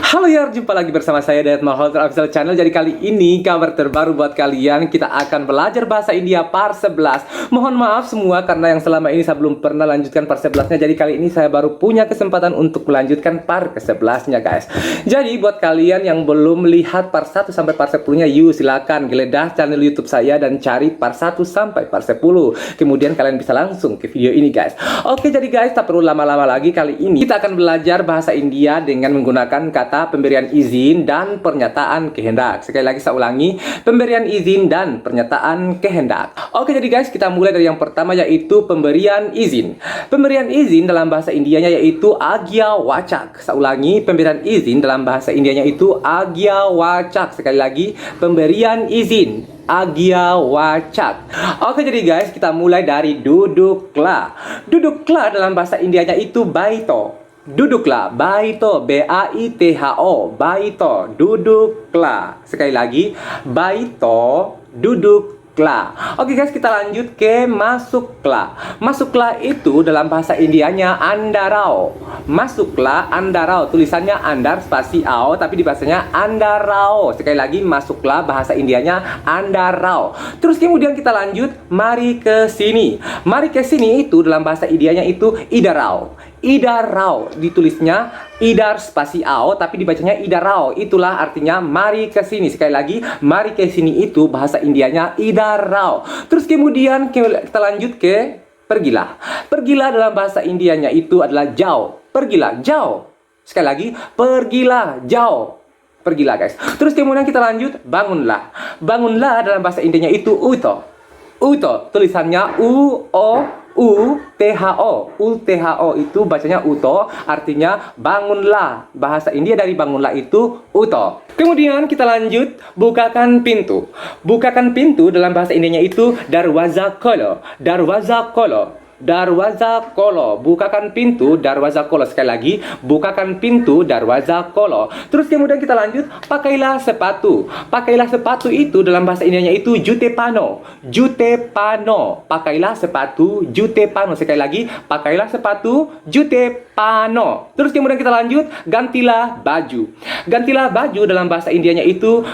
Halo ya, jumpa lagi bersama saya Dayat Malhotra Official Channel. Jadi kali ini kabar terbaru buat kalian. Kita akan belajar bahasa India part 11. Mohon maaf semua karena yang selama ini saya belum pernah lanjutkan part 11-nya. Jadi kali ini saya baru punya kesempatan untuk melanjutkan part ke-11-nya guys. Jadi buat kalian yang belum lihat part 1 sampai part 10-nya, yuk silakan geledah channel YouTube saya dan cari part 1 sampai part 10. Kemudian kalian bisa langsung ke video ini guys. Oke, jadi guys, tak perlu lama-lama lagi. Kali ini kita akan belajar bahasa India dengan menggunakan kata pemberian izin dan pernyataan kehendak. Sekali lagi saya ulangi, pemberian izin dan pernyataan kehendak. Oke, jadi guys, kita mulai dari yang pertama, yaitu pemberian izin. Pemberian izin dalam bahasa Indianya yaitu agya wachak. Saya ulangi, pemberian izin dalam bahasa Indianya itu agya wachak. Sekali lagi, pemberian izin agya wachak. Oke, jadi guys, kita mulai dari duduklah. Duduklah dalam bahasa Indianya itu baito. Duduklah, baito, B-A-I-T-H-O, baito, duduklah. Sekali lagi, baito, duduklah. Oke guys, kita lanjut ke masuklah. Masuklah itu dalam bahasa Indianya andarao. Masuklah, andarao, tulisannya andar spasi ao, tapi di bahasanya andarao. Sekali lagi, masuklah, bahasa Indianya andarao. Terus kemudian kita lanjut, mari ke sini. Mari ke sini itu dalam bahasa Indianya itu idarao. Idarao, ditulisnya idar spasi ao, tapi dibacanya idarao. Itulah artinya mari ke sini. Sekali lagi, mari ke sini itu bahasa Indianya idarao. Terus kemudian kita lanjut ke pergilah. Pergilah dalam bahasa Indianya itu adalah jauh. Pergilah, jauh. Sekali lagi, pergilah, jauh. Pergilah guys. Terus kemudian kita lanjut, bangunlah. Bangunlah dalam bahasa Indianya itu uto. Uto, tulisannya U-O-U-T-H-O. U-T-H-O itu bacanya uto, artinya bangunlah. Bahasa India dari bangunlah itu uto. Kemudian kita lanjut, bukakan pintu. Bukakan pintu dalam bahasa Indianya itu darwaza kolo. Darwaza kolo. Darwaza kolo, bukakan pintu darwaza kolo. Sekali lagi, bukakan pintu darwaza kolo. Terus kemudian kita lanjut, pakailah sepatu. Pakailah sepatu itu dalam bahasa Indianya itu jute pano. Jute pano. Pakailah sepatu jute pano. Sekali lagi, pakailah sepatu jute pano. Terus kemudian kita lanjut, gantilah baju. Gantilah baju dalam bahasa Indianya itu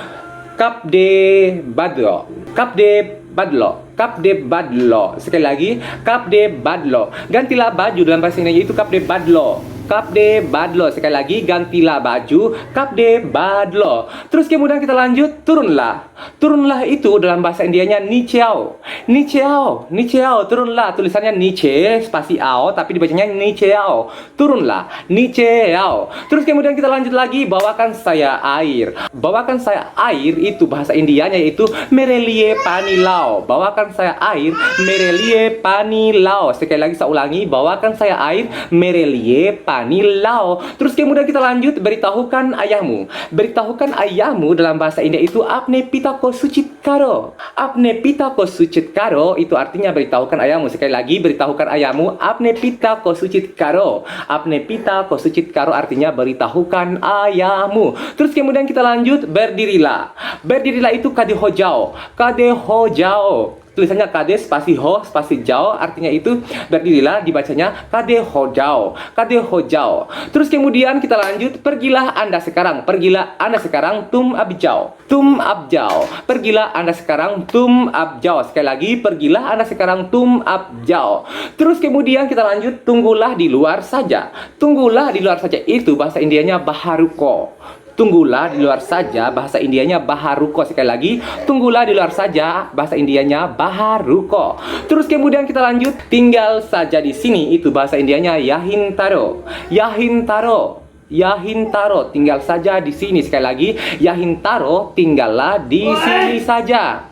kapde badlo. Kapde badlo. Kapde badlo. Sekali lagi, kapde badlo. Gantilah baju dalam bahasa Indonesia itu kapde badlo. Kapde badlo. Sekali lagi, gantilah baju, kapde badlo. Terus kemudian kita lanjut, turunlah. Turunlah itu dalam bahasa Indianya nicheao. Nicheao. Nicheao, turunlah. Tulisannya niche spasi ao, tapi dibacanya nicheao. Turunlah, nicheao. Terus kemudian kita lanjut lagi, bawakan saya air. Bawakan saya air itu bahasa Indianya yaitu merelie panilao. Bawakan saya air, merelie panilao. Sekali lagi saya ulangi, bawakan saya air, merelie panilao. Terus kemudian kita lanjut, beritahukan ayahmu. Beritahukan ayahmu dalam bahasa India itu apne pita ko suchit karo. Apne pita ko suchit karo itu artinya beritahukan ayahmu. Sekali lagi, beritahukan ayahmu, apne pita ko suchit karo. Apne pita ko suchit karo artinya beritahukan ayahmu. Terus kemudian kita lanjut, berdirilah. Berdirilah itu kade hojao. Kade hojao. Tulisannya kade spasi ho spasi jao, artinya itu berdirilah, dibacanya kade hojao. Kade hojao. Terus kemudian kita lanjut, pergilah Anda sekarang. Pergilah Anda sekarang, tum abjao. Tum abjao. Pergilah Anda sekarang, tum abjao. Sekali lagi, pergilah Anda sekarang, tum abjao. Terus kemudian kita lanjut, tunggulah di luar saja. Tunggulah di luar saja itu bahasa Indianya baharuko. Tunggulah di luar saja, bahasa Indianya baharuko. Sekali lagi, tunggulah di luar saja, bahasa Indianya baharuko. Terus kemudian kita lanjut, tinggal saja di sini itu bahasa Indianya yahintaro. Yahintaro. Yahintaro, tinggal saja di sini. Sekali lagi, yahintaro, tinggallah di sini saja.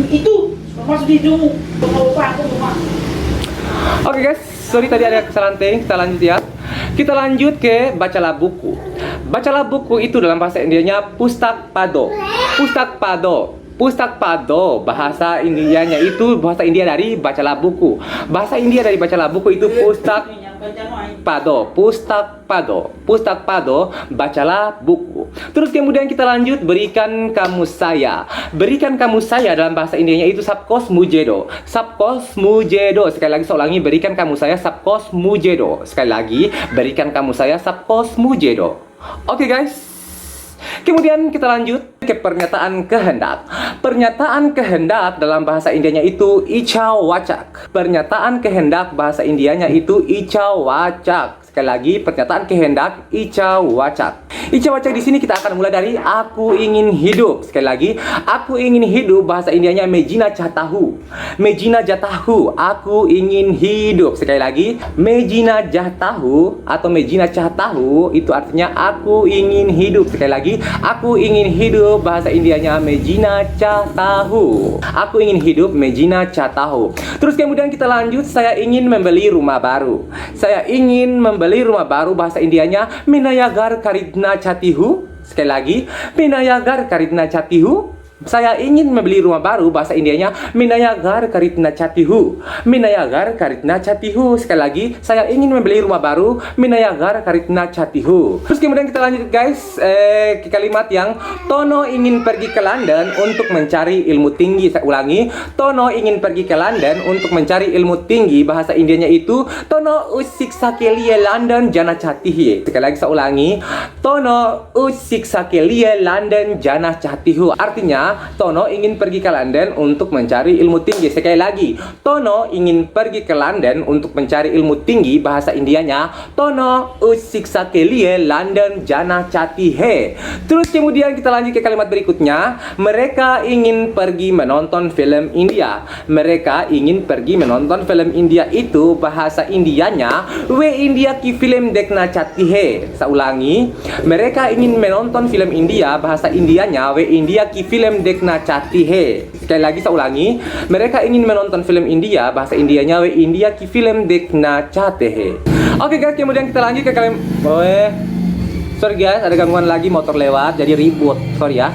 Itu masuk di hidung. Oke guys, sorry tadi ada kesalahan teknik. Kita lanjut ya. Kita lanjut ke bacalah buku. Bacalah buku itu dalam bahasa Indianya pustak pado. Pustak pado. Pustak pado, bahasa Indianya itu bahasa India dari bacalah buku. Bahasa India dari bacalah buku itu pustak baca noai. Pado, pustak pado. Pustak pado, bacalah buku. Terus kemudian kita lanjut, berikan kamus saya. Berikan kamus saya dalam bahasa Indianya itu sabkos mujedo. Sabkos mujedo. Sekali lagi saya ulangi, berikan kamus saya sabkos mujedo. Sekali lagi, berikan kamus saya sabkos mujedo. Oke guys. Kemudian kita lanjut ke pernyataan kehendak. Pernyataan kehendak dalam bahasa Indianya itu icha wacak. Pernyataan kehendak bahasa Indianya itu icha wacak. Sekali lagi, pernyataan kehendak icha wacak. Icha wacak di sini kita akan mulai dari aku ingin hidup. Sekali lagi, aku ingin hidup bahasa Indianya mejina chatahu. Mejina jatahu, aku ingin hidup. Sekali lagi, mejina jatahu atau mejina chatahu itu artinya aku ingin hidup. Sekali lagi, aku ingin hidup bahasa Indianya mejina chatahu. Aku ingin hidup mejina chatahu. Terus kemudian kita lanjut, saya ingin membeli rumah baru. Saya ingin membeli rumah baru bahasa Indianya minayagar karidna chatihu. Sekali lagi, minayagar karidna chatihu. Saya ingin membeli rumah baru bahasa Indianya minayagar karidna chatihu. Minayagar karidna chatihu. Sekali lagi, saya ingin membeli rumah baru minayagar karidna chatihu. Terus kemudian kita lanjut guys ke kalimat yang Tono ingin pergi ke London untuk mencari ilmu tinggi. Saya ulangi, Tono ingin pergi ke London untuk mencari ilmu tinggi bahasa Indianya itu Tono usiksa ke liye London jana chatihi. Sekali lagi saya ulangi, Tono usiksa ke liye London jana chatihu. Artinya Tono ingin pergi ke London untuk mencari ilmu tinggi. Sekali lagi, Tono ingin pergi ke London untuk mencari ilmu tinggi bahasa Indianya Tono usiksa ke liye London jana chatihe. Terus kemudian kita lanjut ke kalimat berikutnya. Mereka ingin pergi menonton film India. Mereka ingin pergi menonton film India itu bahasa Indianya we India ki film dekna chatihe. Saya ulangi, mereka ingin menonton film India bahasa Indianya we India ki film dekna chatihe. Sekali lagi saya ulangi, mereka ingin menonton film India bahasa Indianya we India ki film dekna chatihe. Oke guys, kemudian kita lanjut ke kalimat sorry guys, ada gangguan lagi motor lewat, jadi ribut. Sorry ya.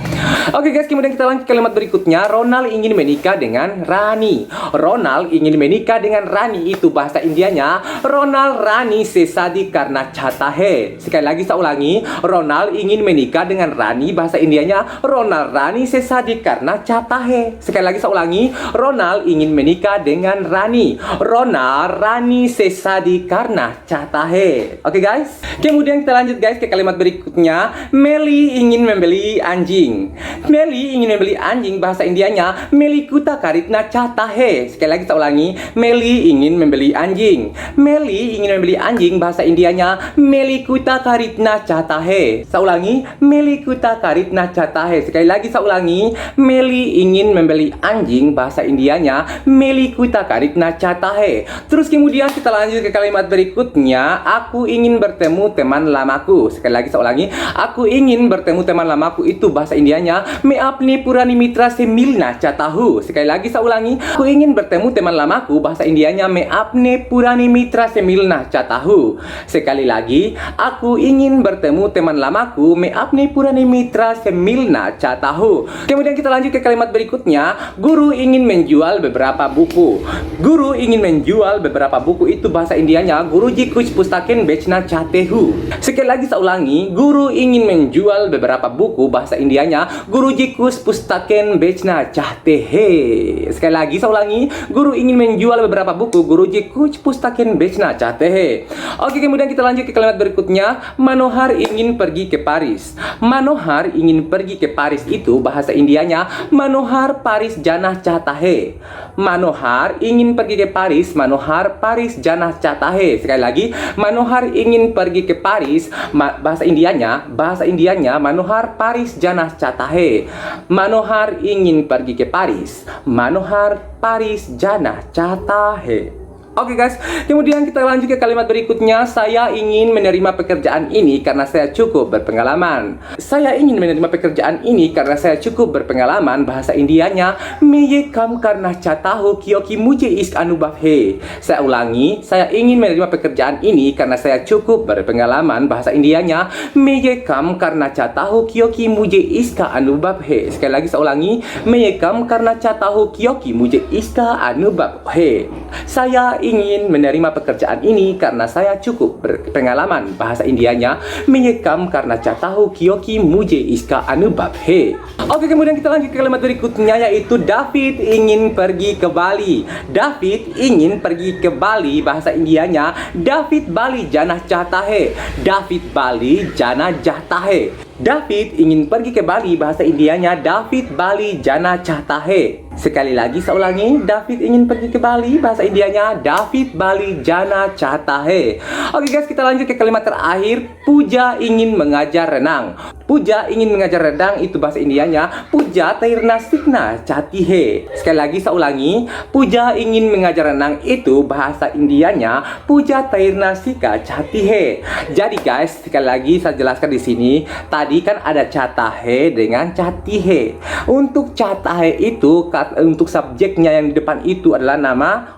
Oke guys, kemudian kita lanjut kalimat berikutnya. Ronald ingin menikah dengan Rani. Ronald ingin menikah dengan Rani itu bahasa Indianya Ronald Rani sesadi karena chatahe. Sekali lagi saya ulangi, Ronald ingin menikah dengan Rani bahasa Indianya Ronald Rani sesadi karena chatahe. Sekali lagi saya ulangi, Ronald ingin menikah dengan Rani. Ronald Rani sesadi karena chatahe. Oke guys. Kemudian kita lanjut guys ke kalimat berikutnya. Meli ingin membeli anjing. Meli ingin membeli anjing bahasa Indianya Melikuta karitna chatahe. Sekali lagi saya ulangi, Meli ingin membeli anjing. Meli ingin membeli anjing bahasa Indianya Melikuta karitna chatahe. Saya ulangi, Melikuta karitna chatahe. Sekali lagi saya ulangi, Meli ingin membeli anjing bahasa Indianya Melikuta karitna chatahe. Terus kemudian kita lanjut ke kalimat berikutnya. Aku ingin bertemu teman lamaku. Sekali lagi saya ulangi, aku ingin bertemu teman lamaku itu bahasa Indianya me apni purani mitra se milna chatahu. Sekali lagi saya ulangi, aku ingin bertemu teman lamaku bahasa Indianya me apne purani mitra se milna chatahu. Sekali lagi, aku ingin bertemu teman lamaku me apne purani mitra se milna chatahu. Kemudian kita lanjut ke kalimat berikutnya. Guru ingin menjual beberapa buku. Guru ingin menjual beberapa buku itu bahasa Indianya Guruji kuch pustaken bechna chatehu. Sekali lagi saya ulangi, guru ingin menjual beberapa buku bahasa Indianya Guruji kuch pustaken bechna chatehe. Sekali lagi saya ulangi, guru ingin menjual beberapa buku Guruji kuch pustaken bechna chatehe. Oke, kemudian kita lanjut ke kalimat berikutnya. Manohar ingin pergi ke Paris. Manohar ingin pergi ke Paris itu bahasa Indianya Manohar Paris janah chatahe. Manohar ingin pergi ke Paris, Manohar Paris janah chatahe. Sekali lagi, Manohar ingin pergi ke Paris, bahasa Indianya Manohar Paris janah chatahe. Manohar ingin pergi ke Paris, Manohar Paris janah chatahe. Oke guys, kemudian kita lanjut ke kalimat berikutnya. Saya ingin menerima pekerjaan ini karena saya cukup berpengalaman. Saya ingin menerima pekerjaan ini karena saya cukup berpengalaman. Bahasa Indianya meye kam karena chatahu kyoki muje isk anubhav he. Saya ulangi, saya ingin menerima pekerjaan ini karena saya cukup berpengalaman. Bahasa Indianya meye kam karena chatahu kyoki muje iska anubhav he. Sekali lagi saya ulangi, meye kam karena chatahu kyoki muje iska anubhav he. Saya ingin menerima pekerjaan ini karena saya cukup berpengalaman bahasa Indianya menyekam karena saya tahu Kyoki muje iska anubab he. Oke, kemudian kita lanjut ke kalimat berikutnya, yaitu David ingin pergi ke Bali. David ingin pergi ke Bali, bahasa Indianya David Bali janah chahta hai. David Bali janah chahta hai. David ingin pergi ke Bali, bahasa Indianya David Bali jana chahta hai. Sekali lagi saya ulangi, David ingin pergi ke Bali, bahasa Indianya David Bali jana chahta hai. Oke guys, kita lanjut ke kalimat terakhir. Puja ingin mengajar renang. Puja ingin mengajar renang itu bahasa Indianya Puja tairna sikna chahti hai. Sekali lagi saya ulangi, Puja ingin mengajar renang itu bahasa Indianya Puja tairna sika chahti hai. Jadi guys, sekali lagi saya jelaskan di sini. Tadi kan ada chahta hai dengan chahti hai. Untuk chahta hai itu untuk subjeknya yang di depan itu adalah nama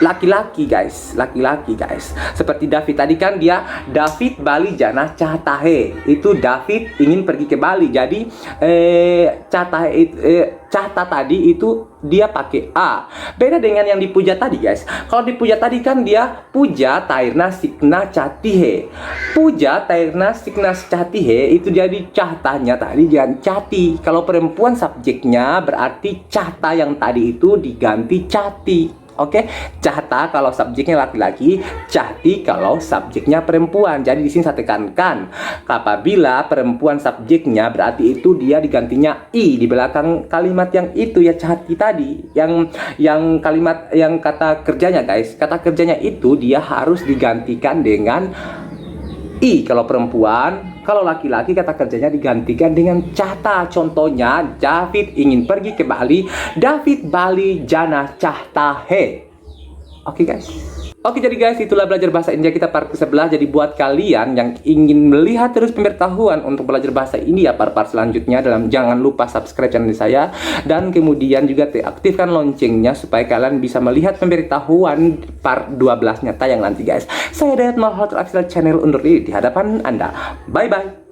laki-laki guys, laki-laki guys. Seperti David tadi kan dia David Bali jana chahta hai. Itu David ingin pergi ke Bali. Jadi chahta chahta tadi itu dia pakai a. Beda dengan yang dipuja tadi guys. Kalau dipuja tadi kan dia puja tairna sikna chahti hai. Puja tairna sikna chahti hai itu jadi cahtanya tadi jangan chati. Kalau perempuan subjeknya berarti cahta yang tadi itu diganti chati. Oke, chahta kalau subjeknya laki-laki, chahti kalau subjeknya perempuan. Jadi di sini saya tekankan, apabila perempuan subjeknya berarti itu dia digantinya i di belakang kalimat yang itu ya chahti tadi. Yang kalimat yang kata kerjanya guys, kata kerjanya itu dia harus digantikan dengan i kalau perempuan. Kalau laki-laki kata kerjanya digantikan dengan chahta. Contohnya, David ingin pergi ke Bali. David Bali jana chahta hai. Oke guys. Oke, jadi guys, itulah belajar bahasa India kita part ke-11. Jadi buat kalian yang ingin melihat terus pemberitahuan untuk belajar bahasa India part-part selanjutnya, jangan lupa subscribe channel saya. Dan kemudian juga aktifkan loncengnya supaya kalian bisa melihat pemberitahuan part 12-nya tayang nanti guys. Saya Dayat Malhotra Channel undur diri di hadapan Anda. Bye-bye.